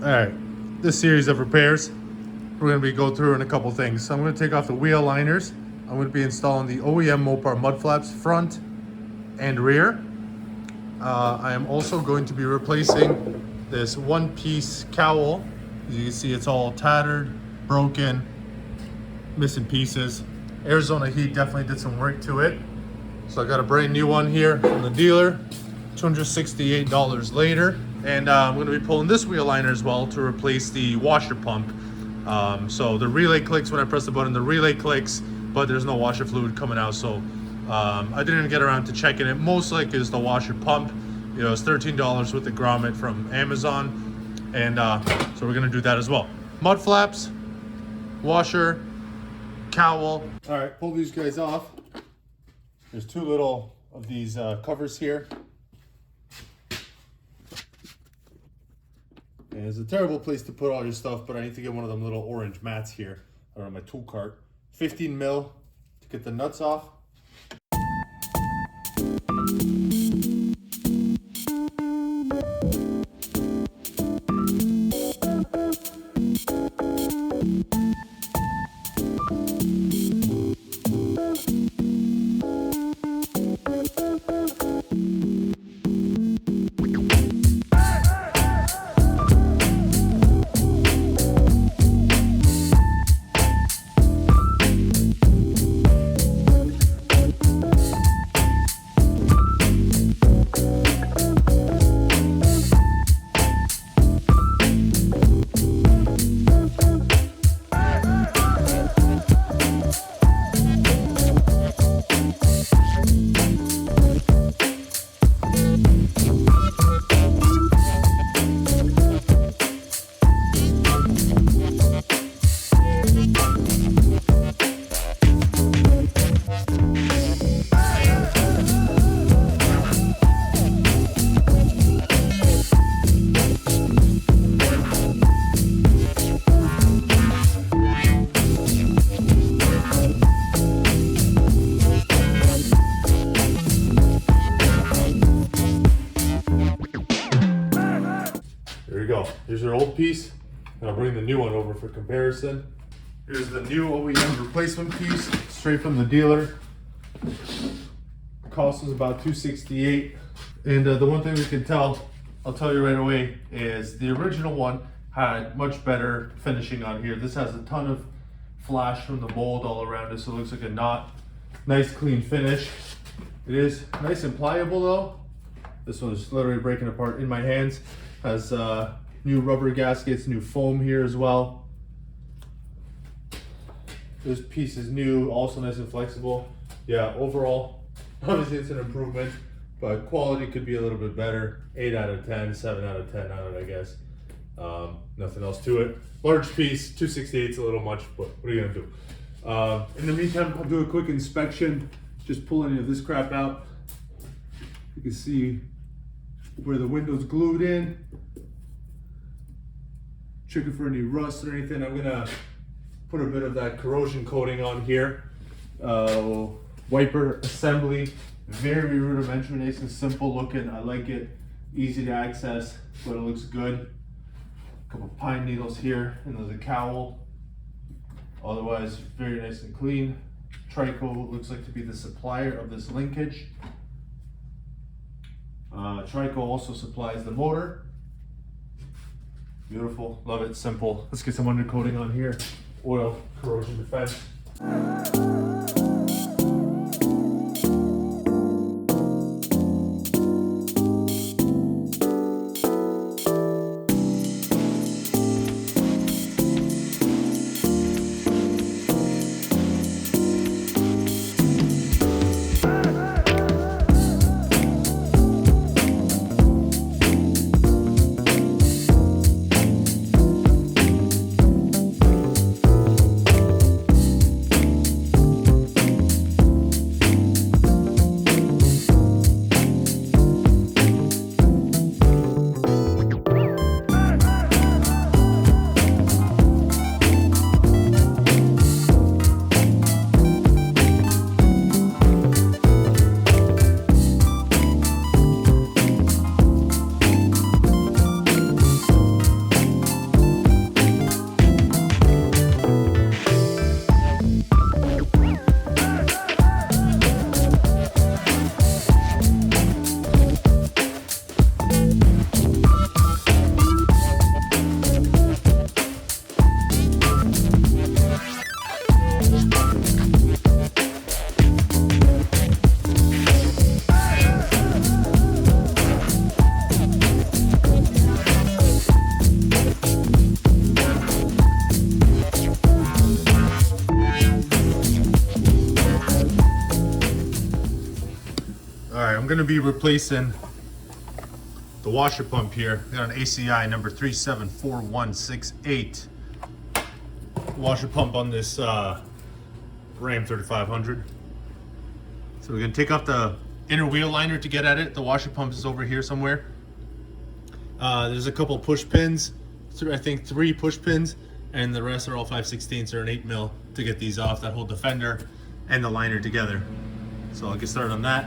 Alright, this series of repairs, we're going to be going through in a couple things. So I'm going to take off the wheel liners. I'm going to be installing the OEM Mopar mud flaps front and rear. I am also going to be replacing this one-piece cowl. As you can see, it's all tattered, broken, missing pieces. Arizona Heat definitely did some work to it. So I got a brand new one here from the dealer, $268 later. And I'm going to be pulling this wheel liner as well to replace the washer pump. So the relay clicks when I press the button, the relay clicks, but there's no washer fluid coming out. So I didn't get around to checking it. Most likely is the washer pump. You know, it's $13 with the grommet from Amazon. And so we're going to do that as well. Mud flaps, washer, cowl. All right, pull these guys off. There's two little of these covers here. And it's a terrible place to put all your stuff, but I need to get one of them little orange mats here. I don't know, my tool cart. 15 mil to get the nuts off. There you go. Here's your old piece, and I'll bring the new one over for comparison. Here's the new OEM replacement piece, straight from the dealer. Cost was about $268. And the one thing we can tell, I'll tell you right away, is the original one had much better finishing on here. This has a ton of flash from the mold all around it, so it looks like a knot. Nice clean finish. It is nice and pliable though. This one is literally breaking apart in my hands. Has new rubber gaskets, new foam here as well. This piece is new, also nice and flexible. Yeah, overall, obviously it's an improvement, but quality could be a little bit better. 8 out of 10, 7 out of 10 on it, I guess. Nothing else to it. Large piece, 268 is a little much, but what are you gonna do? In the meantime, I'll do a quick inspection. Just pull any of this crap out. You can see where the window's glued in. Checking for any rust or anything. I'm gonna put a bit of that corrosion coating on here. Wiper assembly, very rudimentary, nice and simple looking. I like it, easy to access, but it looks good. A couple pine needles here, and there's a cowl. Otherwise, very nice and clean. Trico looks like to be the supplier of this linkage. Trico also supplies the motor. Beautiful, love it, simple. Let's get some undercoating on here. Oil, corrosion defense. I'm going to be replacing the washer pump here. I got an ACI number 374168 washer pump on this Ram 3500. So we're going to take off the inner wheel liner to get at it. The washer pump is over here somewhere. There's a couple push pins, I think 3 push pins, and the rest are all 5/16 or an 8 mil to get these off that hold the fender and the liner together. So I'll get started on that.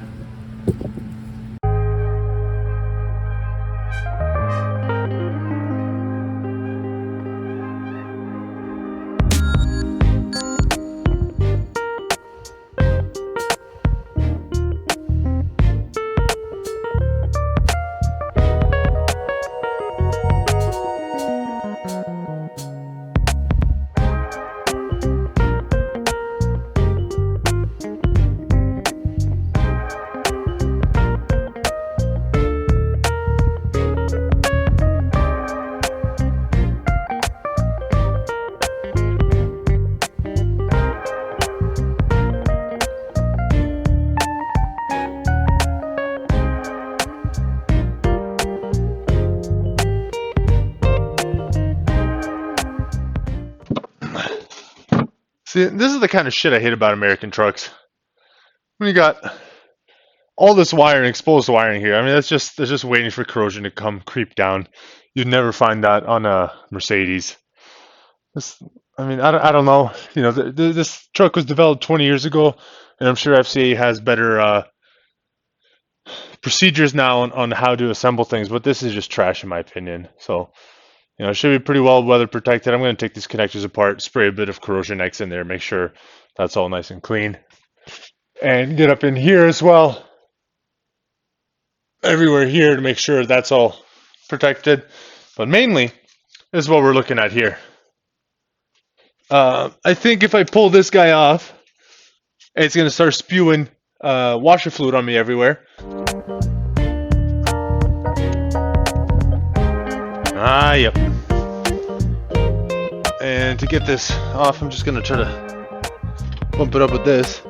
See, this is the kind of shit I hate about American trucks. When you got all this wiring, exposed wiring here, I mean, that's just waiting for corrosion to come creep down. You'd never find that on a Mercedes. I don't know. You know, this truck was developed 20 years ago, and I'm sure FCA has better procedures now on how to assemble things, but this is just trash in my opinion. So, you know, it should be pretty well weather protected. I'm going to take these connectors apart, spray a bit of corrosion X in there, make sure that's all nice and clean. And get up in here as well, everywhere here, to make sure that's all protected. But mainly, this is what we're looking at here. I think if I pull this guy off, it's going to start spewing washer fluid on me everywhere. Yep. And to get this off, I'm just going to try to bump it up with this.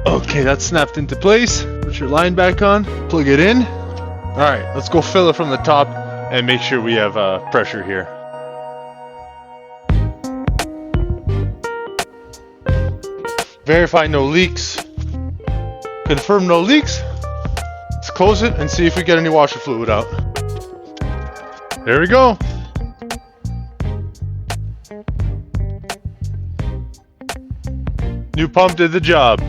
Okay, that's snapped into place. Put your line back on, plug it in. All right, let's go fill it from the top and make sure we have pressure here. Verify no leaks. Confirm no leaks. Let's close it and see if we get any washer fluid out. There we go. New pump did the job.